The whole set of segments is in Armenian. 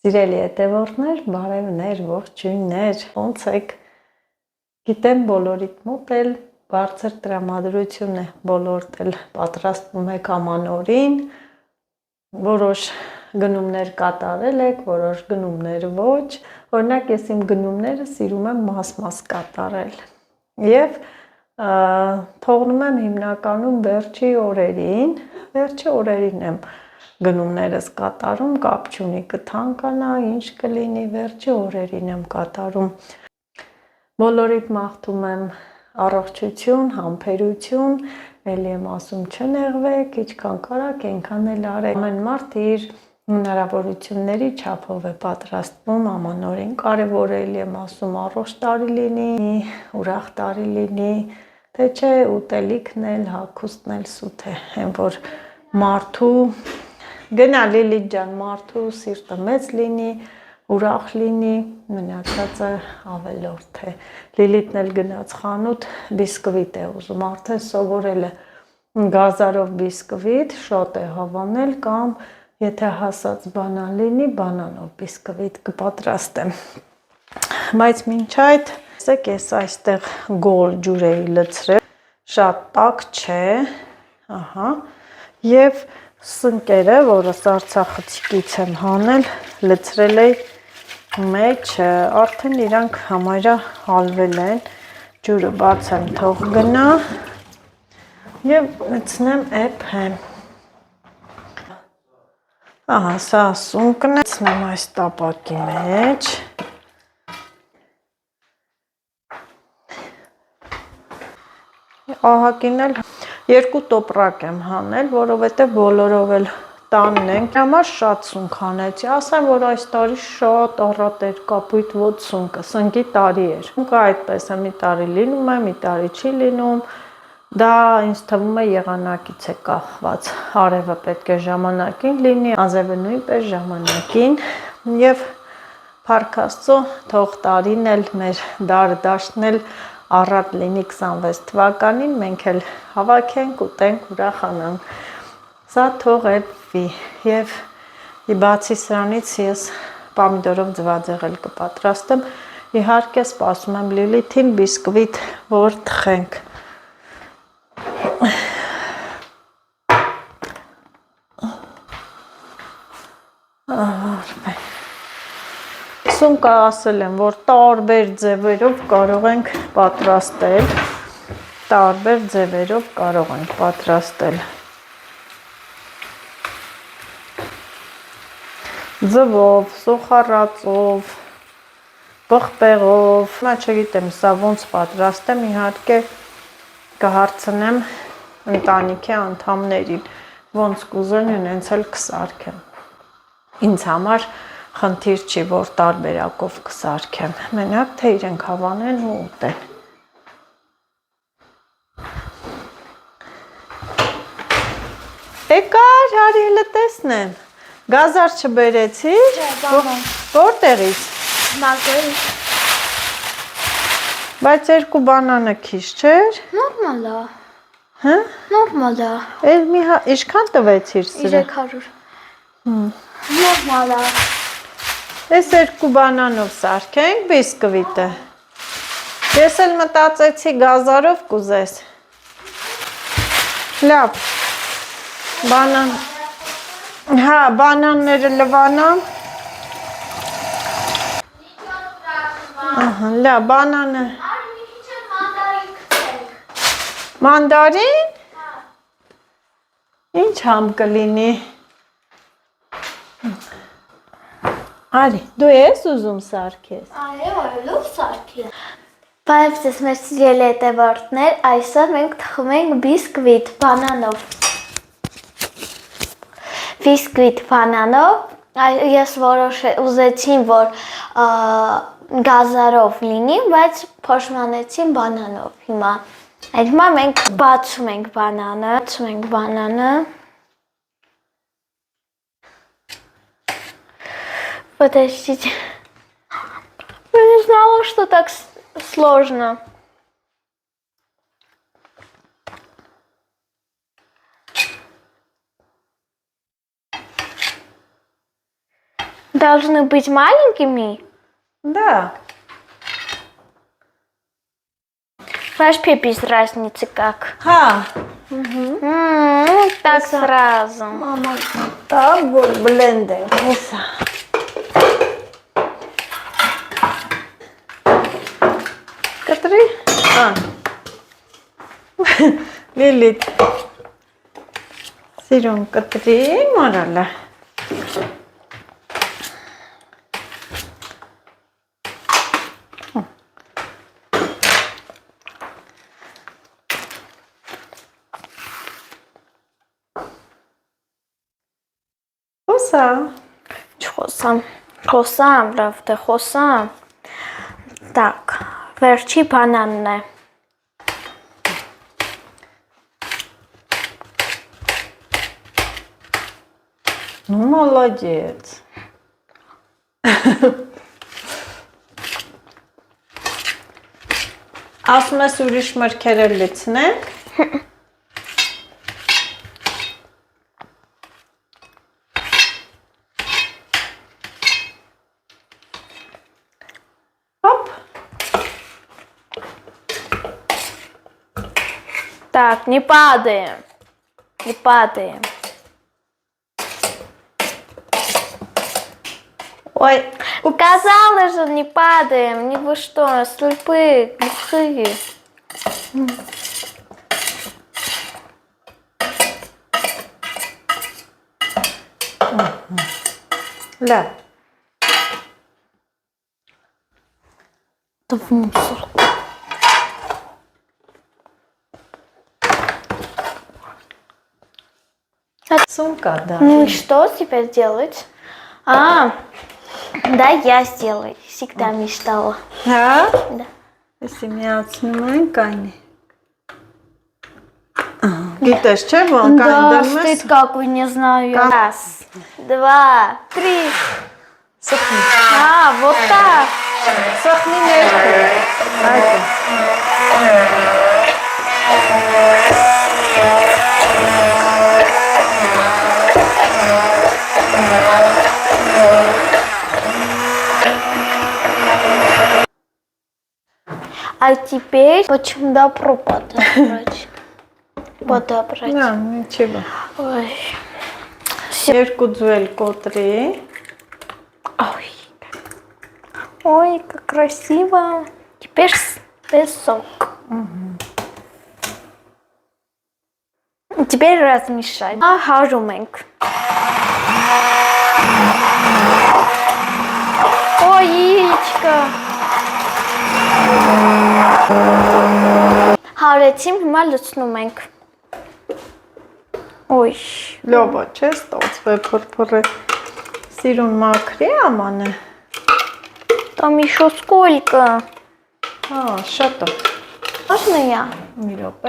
Սիրելի հետևորդներ, բարևներ, ողջույններ, ոնց եք։ Գիտեմ բոլորիդ մոտ էլ բարձր տրամադրություն է, բոլորդ էլ պատրաստվում եք ամանորին, որոշ գնումներ կատարել եք, որոշ գնումներ ոչ։ Օրինակ ես իմ գնումները սիրում եմ մաս-մաս կատարել եւ թողնում եմ հիմնականում վերջի օրերին եմ գնումներս կատարում, կապ չունի կթանկանա, ինչ կլինի, վերջի օրերին եմ կատարում։ Բոլորիդ մաղթում եմ առողջություն, համբերություն, էլի եմ ասում չնեղվեք, ինչքան կարաք, այնքան էլ արեք։ Ամեն մարդ իր հնարավորությունների չափով է պատրաստվում ամանորին։ Կարևոր է էլի եմ ասում առողջ տարի լինի, ուրախ տարի լինի, թե չէ ուտելիքն էլ, հագուստն էլ սուտ է, այն որ մարդու գնա Լիլիթ ջան, մարդու սիրտը մեծ լինի, ուրախ լինի, մնացածը ավելորդ է։ Լիլիթն էլ գնաց խանութ, բիսկվիտ է ուզում, արդեն սովորել է գազարով բիսկվիտ, շոտ է հավանել կամ եթե հասած բանան լինի, բանանով բիսկվիտ կպատրաստեմ։ Բայց մինչ այդ, ասեք ես այստեղ գոլ ջուր էի լցրել, շատ տաք չէ, ահա, եւ սնկերը, որը սառցախցիկից եմ հանել, լցրել էի մեջը, արդեն իրանք համարյա հալվել են, ջուրը բացեմ թող գնա եւ լցնեմ էփեմ։ Ահա, սա սունկն է, լցնեմ այս տապակի մեջ։ Ահագին էլ 2 տոպրակ եմ հանել, որովհետև բոլորով էլ տանն ենք, համար շատ սունկ հանեցի, ասեմ, որ այս տարի շատ առատ էր կապույտ ոտ սունկը, սնկի տարի էր։ Սունկը այդպես է, մի տարի լինում է, մի տարի չի լինում, դա ինձ թվում է եղանակից է կախված, արևը պետք է ժամանակին լինի, անձևը նույնպես ժամանակին և փառք Աստծո, թող տարին էլ մեր դարդաշտն էլ առատ լինի 26 թվականին, մենք էլ հավաքենք, ուտենք, ուրախանանք։ Սա թող էփվի եւ բացի սրանից ես պամիդորով ձվածեղել կպատրաստեմ։ Իհարկե սպասում եմ Լիլիթին բիսկվիտ, որ թխենք։ Սունկը ասել եմ, որ տարբեր ձևերով կարող ենք պատրաստել, ձվով, սոխառածով, պղպեղով, հիմա չգիտեմ սա ոնց պատրաստեմ, իհարկե կհարցնեմ ընտանիքի անդամներին, ոնց կուզեն հենց էլ կսարքեմ։ Ինձ համար խնդիր չի, որ տարբերակով կսարքեմ, մենակ թե իրենք հավանեն ու ուտեն։ Էկար, Արիելը տեսնեմ, գազար չբերեցիր, որտեղից։ Մագորից։ Բայց 2 բանանը քիչ չէր։ Նորմալ է։ Հա։ Նորմալ է։ Էլ մի ինչքան տվեցիր սրա։ 300։ Նորմալ է։ Այս 2 բանանով սարքենք բիսկվիտը։ Ես էլ մտածեցի գազարով կուզես։ Լավ։ Բանան։ Հա, բանանները լվանամ։ Ահա, լավ, բանանը։ Մանդարին։ Ինչ համ կլինի։ Արի, դու ես ուզում սարքես։ Այո, լավ սարքի։ Բայց ես մեր սիրելի հետևորդներ, այսօր մենք թխում ենք բիսկվիտ բանանով։ Բիսկվիտ բանանով, ես ուզեցի, որ գազարով լինի, բայց փոշմանեցին բանանով հիմա։ Հիմա մենք բացում ենք բանանը, Подождите. Я не знала, что так сложно. должны быть маленькими? Да. Вообще без разницы как. Հա, Так сразу. մամա, դա որ բլենդեր, հեսա։ Կտրի։ Հա։ Լիլիթ։ Սիրուն կտրի, մորալը։ Խոսա։ Խոսամ, լավ, դե խոսամ։ Так, վերջի բանանն է։ Ну, молодец. Ասում ես ուրիշ մրգերը լցնենք։ Հոպ։ Так, не падаем. Не падаем. Ой, Сказала же, не падаем. Не вы что, слепые, глухие. լավ։ Да в мусор. Сумка, да։ Ну и что теперь делать? Да, я сделаю. Всегда мечтала. Հա։ Да. Էսի միացնում ենք այնի։ Գիտես չէ՞ ոնք այն Да, դնում ես։ стыд какой, не знаю. Раз, два, три. Սխնի։ Вот так. Սխնի ներքո։ Այդ է։ А теперь почему да подобрать? Подобрать. Նա, ինչի՞։ Ой. Երկու ձուել կոտրի։ Ой. Ой, как красиво. Теперь песок. Теперь размешать. Харумենք. Ой, яичко. Հարեցիմ, հիմա լցնում ենք։ Ой. Լոբա, չէ՞ ստացվե փրփրը։ Սիրուն մաքրի ամանը։ Там еще сколько? Հա, շատ է։ Можно я? Մի րոպե։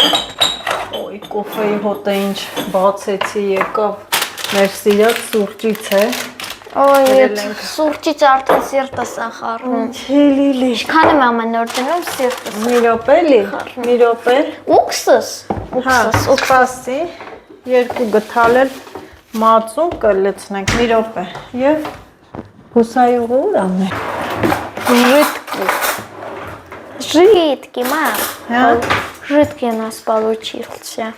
Ոյ, կոֆեի հոտը ինչ բացեցի եկավ։ Մեր սիրած սուրճից է։ Ой, Երելենք։ սուրճից արդեն սիրտը սախարում։ Չի լիլի։ Ինչքան եմ ամենօր դնում սիրտս։ Մի րոպե լի, մի րոպե։ Ուքսուս։ Հա, սպասի։ Երկու գթալել մածուն կլցնենք մի րոպե։ Եվ հուսայողը ուր ամեն։ Жидкий, мам. Հա։ Жидкий у нас получился.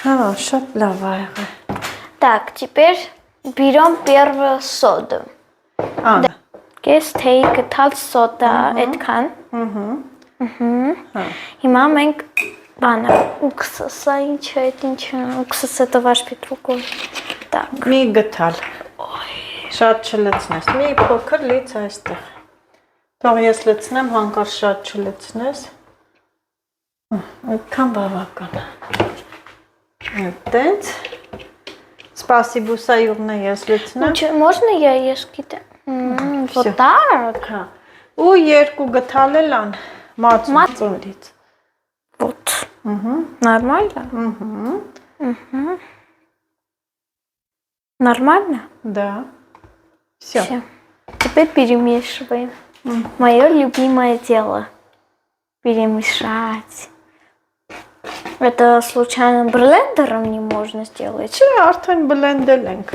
Հա, շատ լավ ա եղել։ Так, теперь берем первую соду. Ա։ Կես թեյ գտալ սոդա, այդքան։ Հիմա մենք բանը, уксуса, ինչ է, уксус это ваш Петруков. Так. Մի գթալ։ Շատ չլցնես։ Մի փոքր լից այստեղ։ Թող ես լցնեմ, հանկարծ շատ չլցնես։ Այդքան բավական է։ Այդտենց։ Спасибо, սայուրն է ես լցնեմ։ Можно я ешки-то? Всё. Вот так. Հա։ Ու երկու գթալել ան մածունից։ Вот. Нормально? Нормально? Да. Всё. Всё. Теперь перемешиваем. Мое любимое дело. Перемешать. Это случайно блендером не можно сделать? Չէ, արդեն բլենդել ենք։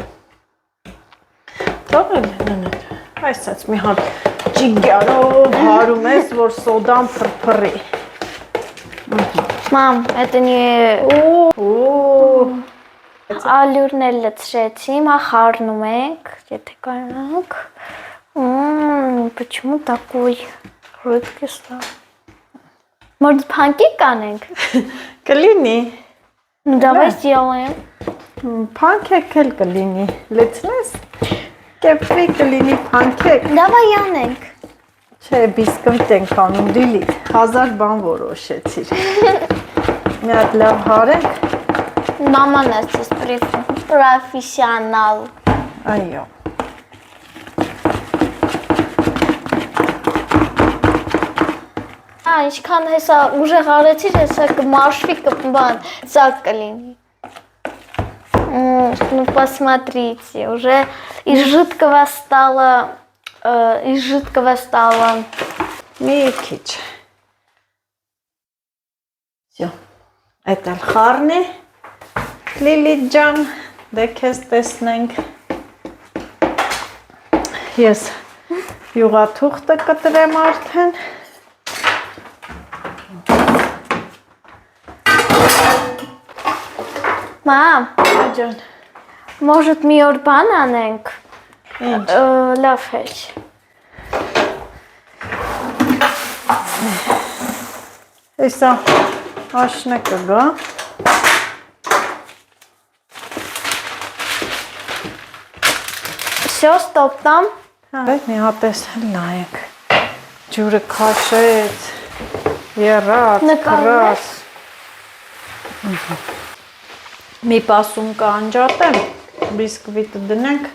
Թողել են։ ասած մի հատ ճիգարով հարում ես, որ սոդան փրփրի։ Մամ, это не ալյուրն էլ լցրեցի, հիմա խառնում ենք, եթե կարողանանք։ Почему такой рыбки стал? Может, панкейк անենք։ Կլինի։ Ну, давай сделаем։ Pankek էլ կլինի։ Լցնես։ Կեփի կլինի pankek։ Давай անենք։ Չէ, բիսկվիտ ենք անում Լիլիթ, 1000 բան որոշեցիր։ Մի հատ լավ հարենք։ Մաման է ցես պրոֆեսիոնալ։ Այո։ Ինչքան հեսա ուժեղ արեցիր, հեսա կմարշվի կբան, սակ կլինի։ Ну, посмотрите, уже из жидкого стало Մի քիչ։ Всё։ Այդ էլ խառն է։ Լիլիթ ջան, դե քեզ տեսնենք։ Ես յուղաթուղթը կտրեմ արդեն։ Մամ, Ջան, может մի օր բան անենք։ ինչ։ Լավ է։ Հեսա աշնը կգա։ Всё, стоп там։ Մի հատ էս նայեք։ Ջուրը քաշեց։ Երած, Նկարվեց։ Մի պասում կանջատեմ, բիսկվիտը դնենք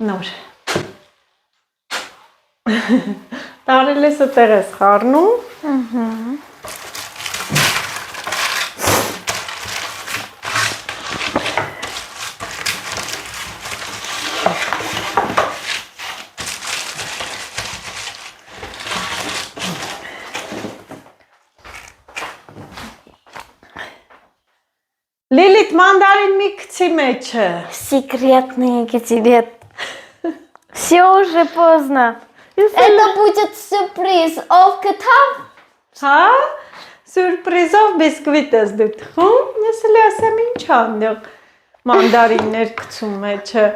նոր։ Տարելեսը տեղ ես խառնում։ Լիլիթ մանդարին մի գցի մեջը։ Секретный секрет. Всё уже поздно. Это будет сюрприз. Овկթավ։ Հա? Սուրպրիզով բիսկվիտ ես դու թխում, ես էլ ասեմ ինչ անեղ մանդարիններ գցում մեջը։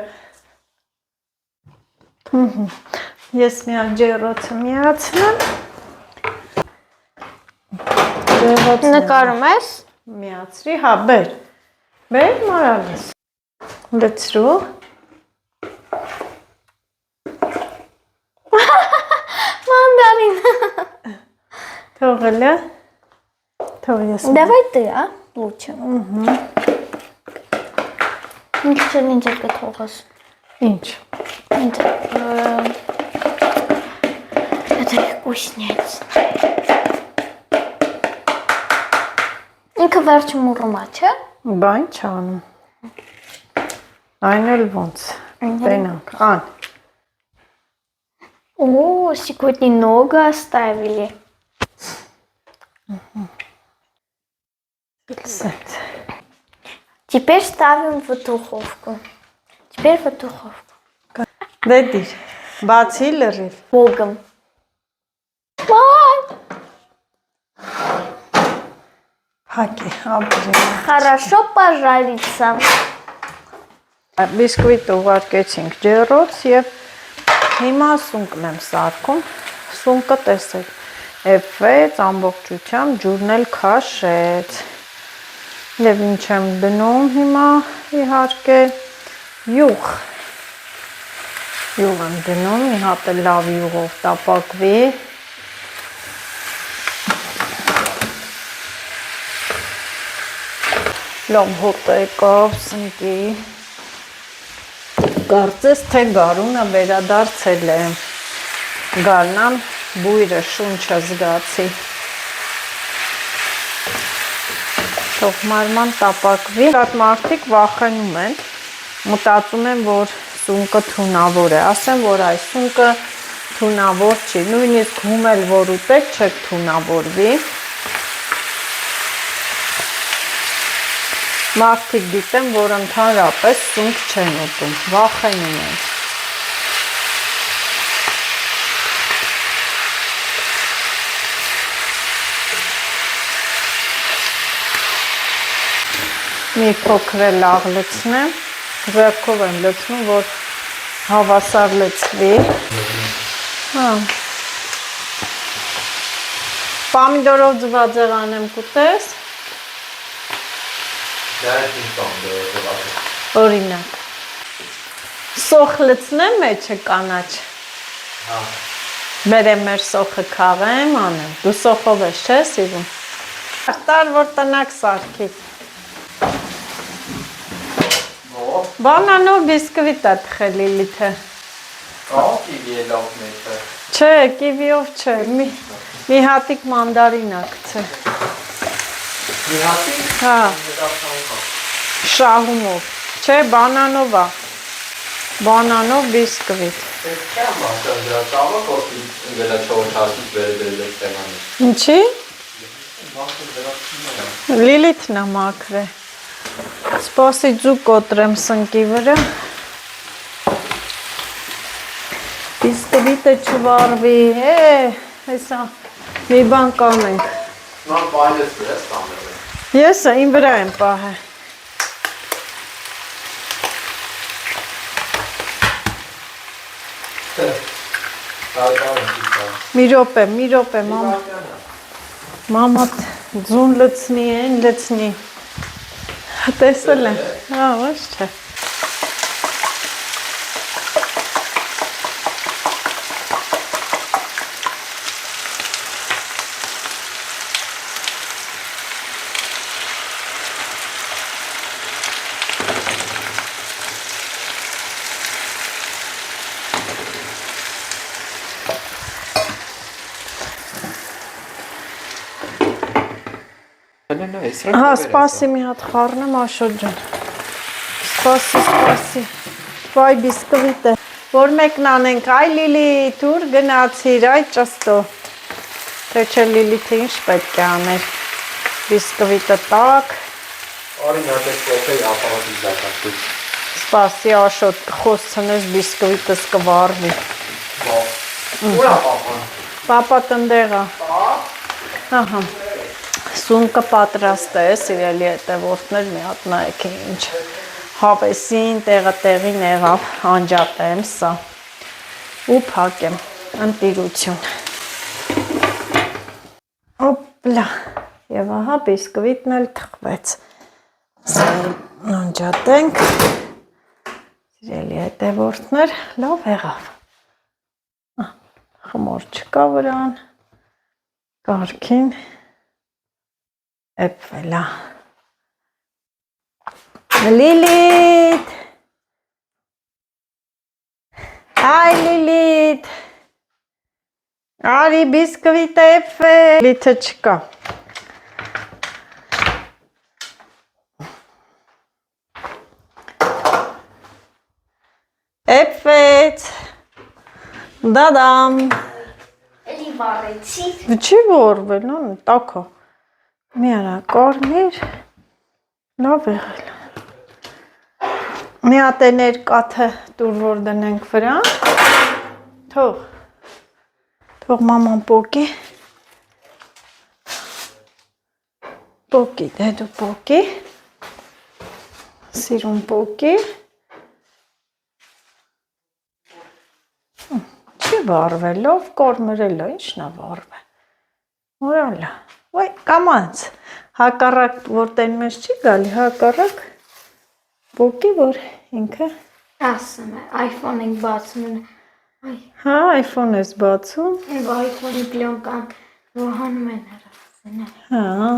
Ես մի հատ ջեռոցը միացնեմ։ Նկարում ես։ Միացրի, հա, բեր։ Բեր մարալես։ Լցրու։ Мандарин. Թողելը։ Թող ես։ Давай ты, а? Лучше. Ничего не готовилось. Ինչ։ Это легко снять. Ինքը վերջում ուռում է, չէ՞։ Բան չանում։ Այն էլ ոնց։ Տենանք, ան։ О, сегодня много оставили. Теперь ставим в духовку. Теперь в духовку. Դե դիր, բացի լրիվ։ Богом. Мам! Հակի, ապրի։ Хорошо пожариться. Բիսկվիտ ուղարկեցինք ջեռոց եւ հիմա սունկն եմ սարքում։ Սունկը տեսեք, էփվեց ամբողջությամբ, ջուրն էլ քաշեց։ Եվ ինչ եմ դնում հիմա իհարկե յուղ։ Յուղ եմ դնում, մի հատ էլ լավ յուղով տապակվի։ Լավ հոտ եկավ, սնկի։ Կարծես թե գարունը վերադարձել է։ Գարնան բույրը շունչը զգացի։ Թող մարման տապակվի։ Շատ մարդիկ վախենում են, մտածում են, որ սունկը թունավոր է։ Ասեմ, որ այս սունկը թունավոր չի, նույնիսկ հումել որ ուտեք չեք թունավորվի։ Մարդիկ գիտեմ, որ ընդհանրապես սունկ չեն ուտում, վախենում են։ մի փոքր լավ լցնեմ, ձեռքով եմ լցնում, որ հավասար լցվի։ Հա։ Պամիդորով ձվածեղ անեմ կուտես։ Օրինակ։ Սոխ լցնեմ մեջը կանաչ։ Բերեմ մեր սոխը քաղեմ, անեմ։ Դու սոխով ես, չէ՞ սիրում։ Տար որ տնակ սարքի։ Բանանով բիսկվիտ է թխել Լիլիթը։ Կիվի է լավ մեջը։ Չէ, կիվիով չէ, մի հատիկ մանդարինա գցել։ Մի հատիկ։ Հա։ Շահումով։ Չէ, բանանով է։ Բանանով բիսկվիտ։ Չեմ ասել դրա ծավը կոպի ինգելա չորչացից վերել եք տեղանից։ Ինչի։ Լիլիթն է մաքրե։ Սպասի ձու կոտրեմ սնկի վրա։ Բիսկվիտը չվարվի, հեսա մի բան կանենք։ Նա բայլես վրա ես տանել է։ Եսը իմ վրա եմ պահը։ Մի րոպե, մամատ ձուն լցնի, են լցնի։ Տեսել եմ, հա, ոչ չէ։ Հա, սպասի մի հատ խառնեմ Աշոտ ջան։ Սպասի։ Վայ բիսկվիտը։ Որ մեկն անենք, այ Լիլիթ, ուր գնացիր, այ ճստո։ Թե չէ Լիլիթը ինչ պետք է աներ։ Բիսկվիտը տակ։ Արի նա դες կոպեի ապարատի զակացուց։ Սպասի Աշոտ խոսցնես բիսկվիտս կվարվի։ Ուրա պապան։ Պապա տնտեղա։ Ահա։ Սունկը պատրաստ է, սիրելի հետևորդներ, մի հատ նայեք ինչ հավեսին տեղին եղավ, անջատեմ սա ու փակեմ, ընտիրություն։ Օպլա, և ահա բիսկվիտն էլ թխվեց, սա անջատենք, սիրելի հետևորդներ, լավ եղավ, խմոր չկա վրան, կարգին, Էպվելա։ Լիլիթ։ Այ Լիլիթ։ Արի բիսկվիտը էպվել։ Լիլիթը չկա։ Էպվեց։ Դադամ։ Էլի վառեցի։ Չի որվել, տաք է։ Մի արա կարմիր, լավ եղել։ Մի հատ է ներկաթը տուր որ դնենք վրան, թող մաման պոկի, դե դու պոկի, սիրուն պոկի, չի վարվելով, կարմրել է, ինչն է վարվել, որալա, ոյ, կամանց, հակառակ, որ տեն մեզ չի գալի, հակառակ, պոկի, որ ինքը, Ասում է, iPhone ենք բացում, հա, iPhone ես բացում, և iPhone-ի պլյոնկան վահանում են հրասին է, հա,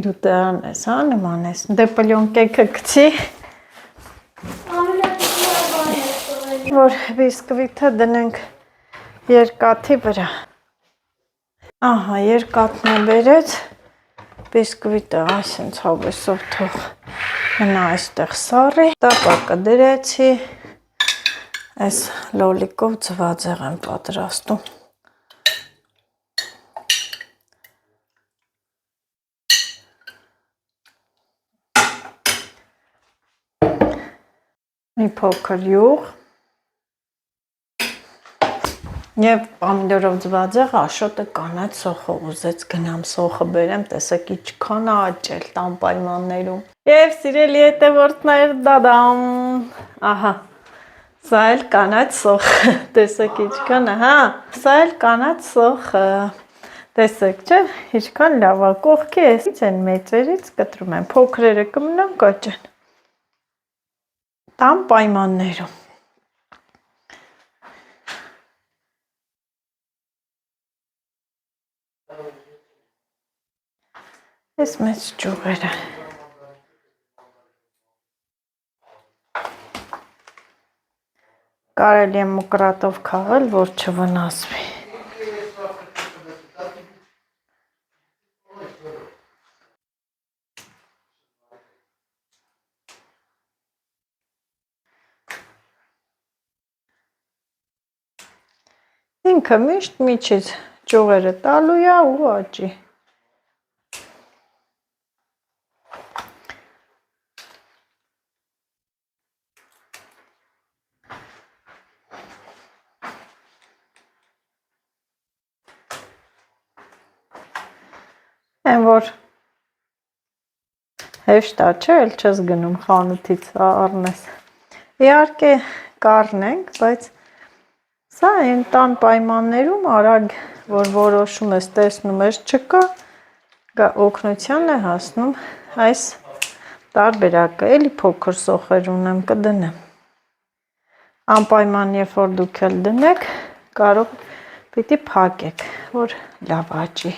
դու տան ես, հա, նման ես, դե պլյոնկեքը կցի, որ բիսկվիթը դնենք երկաթի վրա, ահա, երկաթն է բերեց, բիսկվիտը այսինչ հավեսով թող մնա այստեղ սարի, տապակը դրեցի, այս լոլիկով ձվածեղ եմ պատրաստում։ Մի փոքր յուղ, Եվ պամիդորով ձվածեղը Աշոտը կանաչ սոխը ուզեց գնամ սոխը բերեմ, տեսեք ինչքան աճել տան պայմաններում։ Եվ սիրելի հետևորդներ, դադամ, ահա, սա էլ կանաչ սոխը, տեսեք ինչքան, հա, սա էլ կանաչ սոխը, տեսեք չէ, ինչքան լավ է, կողքի էսից են մեծերից կտրում են, փոքրերը կմնան կաճեն։ Տան պայմաններում։ Այս մեծ ճյուղերը։ Կարելի է մկրատով քաղել, որ չվնասվի։ Ինքը միշտ միջից ճյուղերը տալու է ու աճի։ Են որ հեշտ է, չէ, էլ չես գնում խանութից առնես։ Իհարկե կառնենք, բայց սա այն տան պայմաններում արագ, որ որոշում ես, տեսնում ես չկա, օգնության է հասնում այս տարբերակը, էլի փոքր սոխեր ունեմ, կդնեմ։ Անպայման երբ որ դուք էլ դնեք, կարող պիտի փակեք, որ լավ աճի։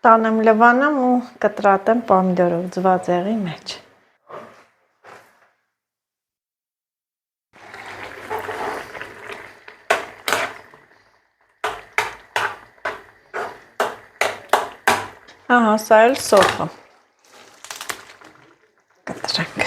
Տանեմ լվանամ ու կտրատեմ պամիդորով ձվածեղի մեջ։ Ահա, սա էլ սոխը։ Կտրենք։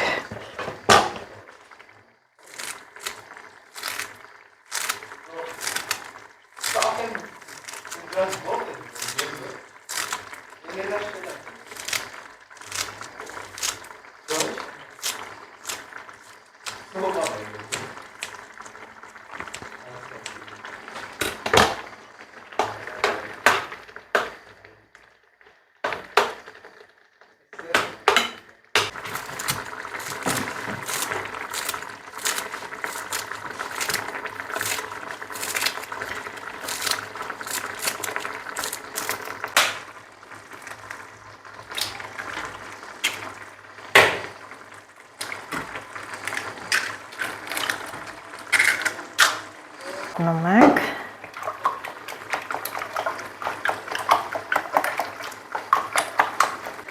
Նում ենք։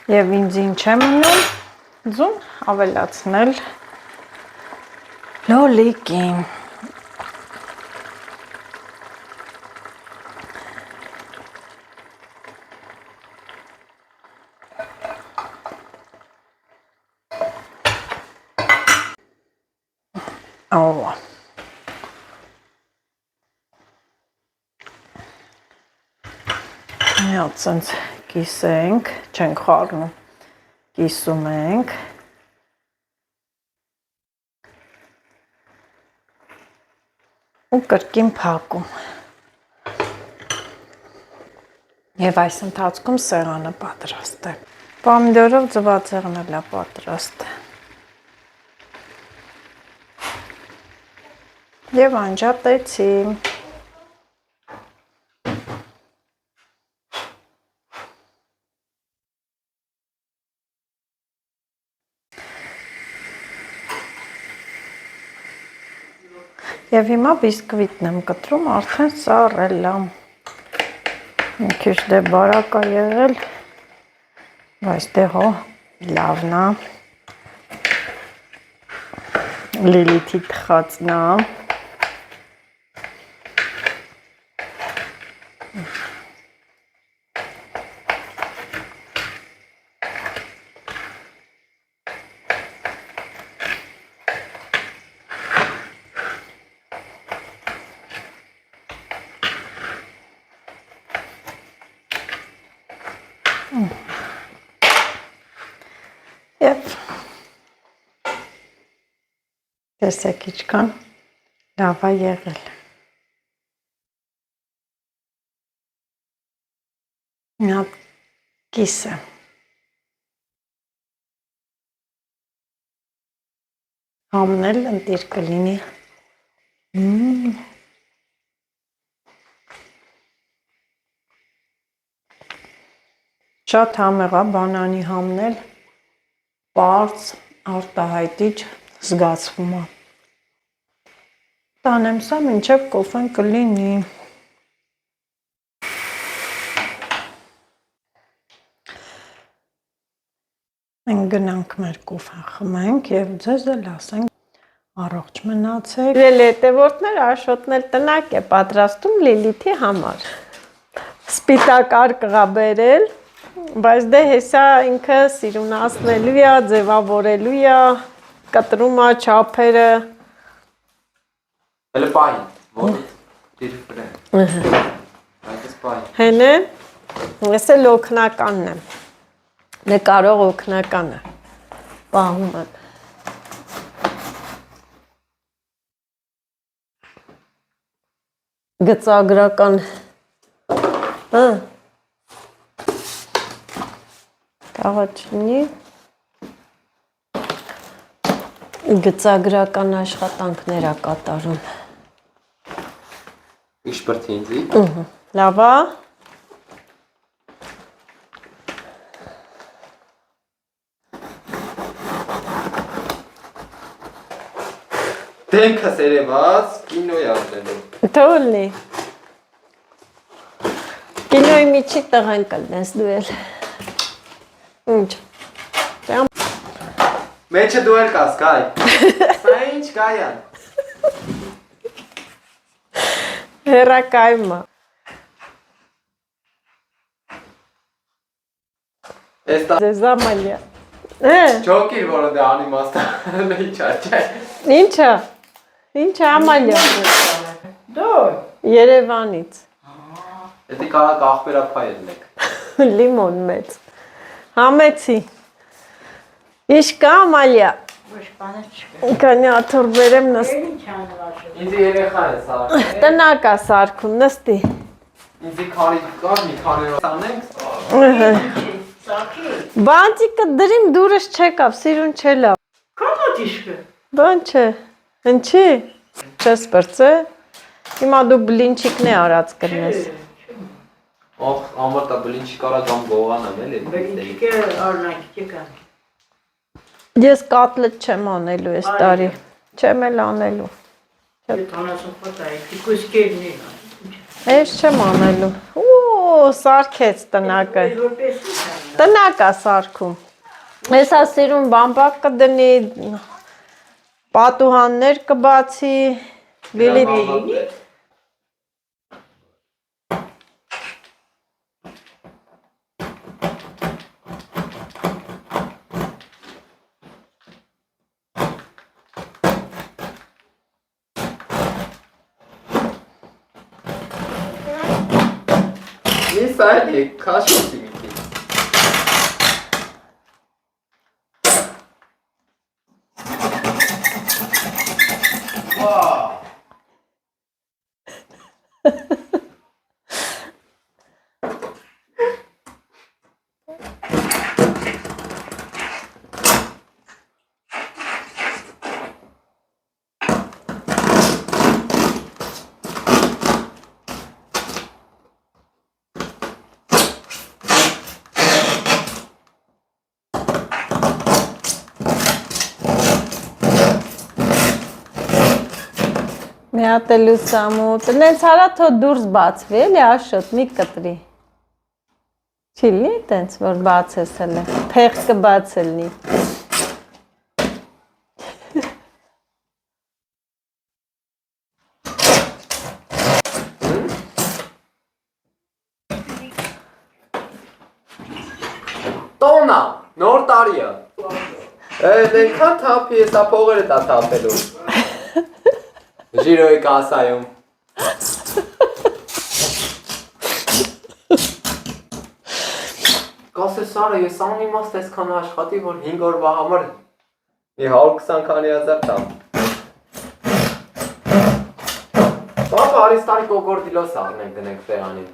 Եվ ինձ ինչ եմ ունում, ձուն ավելացնել լոլիկին։ Ահա։ Հատ սենց կիսենք, չենք խառնում, կիսում ենք։ Ու կրկին փակում։ Եվ այս ընթացքում սեղանը պատրաստ է։ Պամիդորով ձվածեղն էլ է պատրաստ։ Եվ անջատեցի։ Եվ հիմա բիսկվիտն եմ կտրում, արդեն սառել է։ Մի քիչ դե բարակ է եղել, բայց դե հո լավն է։ Լիլիթի թխածն է։ Եվ տեսեք ինչքան լավ է եղել։ Նա կիսը։ Համնել ընտիր կլինի։ Շատ համեղ է բանանի համնել, պարզ, արտահայտիչ զգացվում է։ Տանեմ սա մինչև կոֆեն կլինի։ Մենք գնանք մեր կոֆեն խմենք և ձեզ էլ ասենք առողջ մնացեք։ Իրել հետևորդներ Աշոտն էլ տնակ է պատրաստում Լիլիթի համար։ Սպիտակ արկղ է բերել, բայց դե հեսա ինքը սիրունացնելու է, ձևավորելու է, կտրում է չափերը։ Հələ պային, ոտը դիր վրեն։ Այդպես պային։ Հեն է, ես էլ օգնականն եմ, նկարող օգնականը, պահում եմ։ Գծագրական, կաղա չլինի, գծագրական աշխատանքներ է կատարում։ Իշպրթի ինձի։ Լավ է։ Դեմքը սերևաց, կինոյ արտելու։ Թողնի։ Կինոյի միջի տղան կլնես դու էլ։ Ինչ։ Մեջը դու էլ կաս, կայ։ Սա ինչ կայան։ Հերակայում է։ Ձեզ ամալյա։ Չոքիր, որը դե անիմաստան ինչա, չէ։ Ինչա։ Ինչա ամալյա։ Դու Երևանից։ Էդի կարակ աղբերապայ ելնեք։ Լիմոն մեծ։ Համեցի։ Ինչ կա ամալյա։ ոչ բանը չկա։ Կանի աթոր բերեմ նստ։ Ինչ անվաշը։ Ինձի երեխա է սարքել։ Տնակ է սարքում, նստի։ Ինձի քարի կար, մի քանի օր անենք։ Սակի։ Բանտիկը դրիմ դուրս չեկավ, սիրուն չելավ։ Կամա դիշկը։ Բան չէ, ընչի, չես պրծե, հիմա դու բլինչիկն է արած կրնես։ Ող, ամրտա բլինչի կարա կամ գողանեմ էլ եմ։ Բերինչիկը արնակի չկան։ Ես կատլետ չեմ անելու ես տարի, չեմ էլ անելու։ Տանասում խոտա է, տիկուսկերն է։ Ես չեմ անելու, ու սարքեց տնակը, տնակ է սարքում, ես է սիրուն բամբակ կդնի, պատուհաններ կբացի, Լիլիթ։ Նիսա էլի, կաշոտի մի կի։ Մի հատ էլ ուսամուտ, նենց արա թո դուրս բացվի, էլի Աշոտ, մի կտրի։ Չի լի տենց, որ բացես հլը, փեղկը բաց ելնի։ Տոնա, նոր տարիա։ Դենքան թապի ես ապողերը տա թապելու։ Ժիրոյի կասայում։ Կասես Սարը, ես անիմաստ այսքան աշխատի, որ 5 օրվա համար մի 120 քանի հազար տամ։ Պապա, արի ստարի կոկորդիլոս առնենք դնենք տեղանին։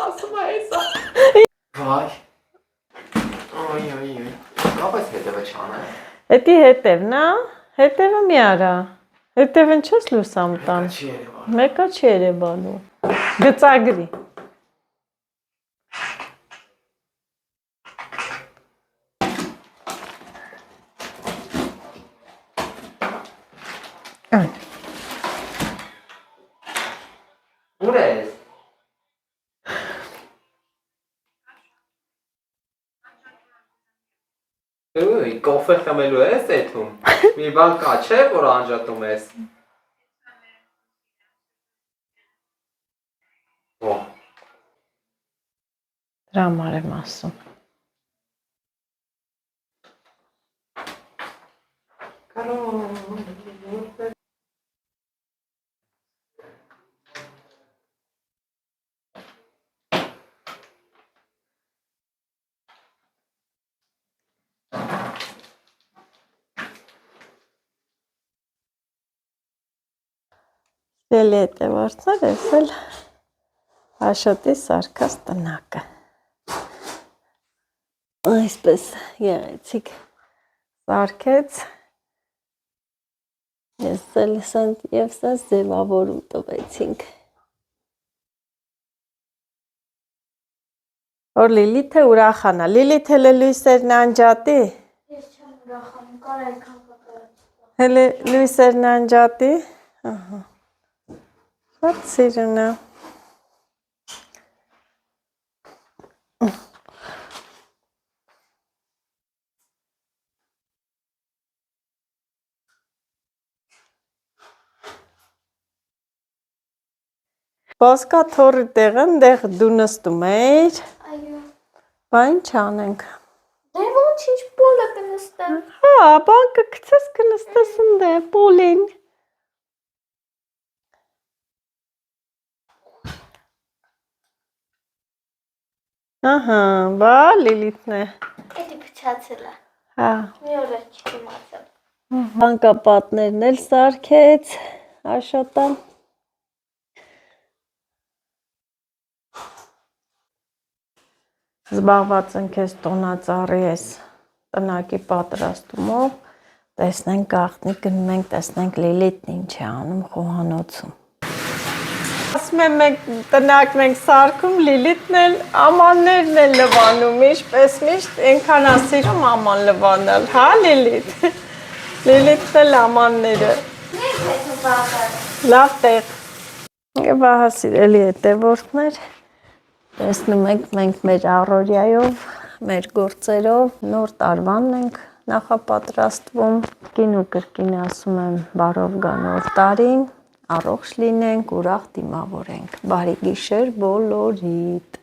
Ասում է էսա։ Վայ։ Այ։ Կապես հետևը չանա։ Էդի հետևն է, հետևը մի արա։ Հետևն չես լուսամ տան։ Մեկը չի երևալու։ Գծագրի։ Ուր ես։ Ուй, կոֆե խմելու ես էթում։ Մի բան կա չէ, որ անջատում ես։ Օ։ Դրա համար եմ ասում։ Դելի հետևորդներ, ես էլ Աշոտի սարքած տնակը։ Այսպես գեղեցիկ սարքեց, ես էլ սենց և սենց ձևավորում տվեցինք։ Որ Լիլիթը ուրախանա, Լիլիթ հելը լույսերն անջատի, Ես չեմ ուրախանում, կար այնքան կատարած։ հելը լույսերն անջատի, շատ սիրուն է։ Բասկա թորի տեղը, դեղ դու նստում էիր, Այո։ բայն չանենք։ Դե ոչինչ պոլը կնստեմ։ Հա, բան կգցես կնստես ընդ է, պոլին։ Ահա, բա Լիլիթն է։ Էդի փչացել է։ Հա, Մի օր էլ չիմացել։ մանկապատներն էլ սարքեց, Աշոտան։ Զբաղված ենք ես տոնածառի ես տնակի պատրաստումով, տեսնենք գաղտնի գնում ենք, տեսնենք Լիլիթն ինչ է անում խոհանոցում։ Ասում եմ մենք տնակն ենք սարքում, Լիլիթն էլ ամաններն էլ լվանում, ինչպես միշտ ենքան ասիրում աման լվանալ, հա Լիլիթ, Լիլիթն էլ ամանները, Մենք հետո բաղար։ լավ տեղ, և ահա սիրելի հետևորդներ, տեսնում եք մենք մեր առօրյայով, մեր գործերով նոր տարվան ենք նախապատրաստվում, կին ու կրկին ասում եմ բարով գա նոր տարին, առողջ լինենք, ուրախ դիմավորենք, բարի գիշեր բոլորիդ։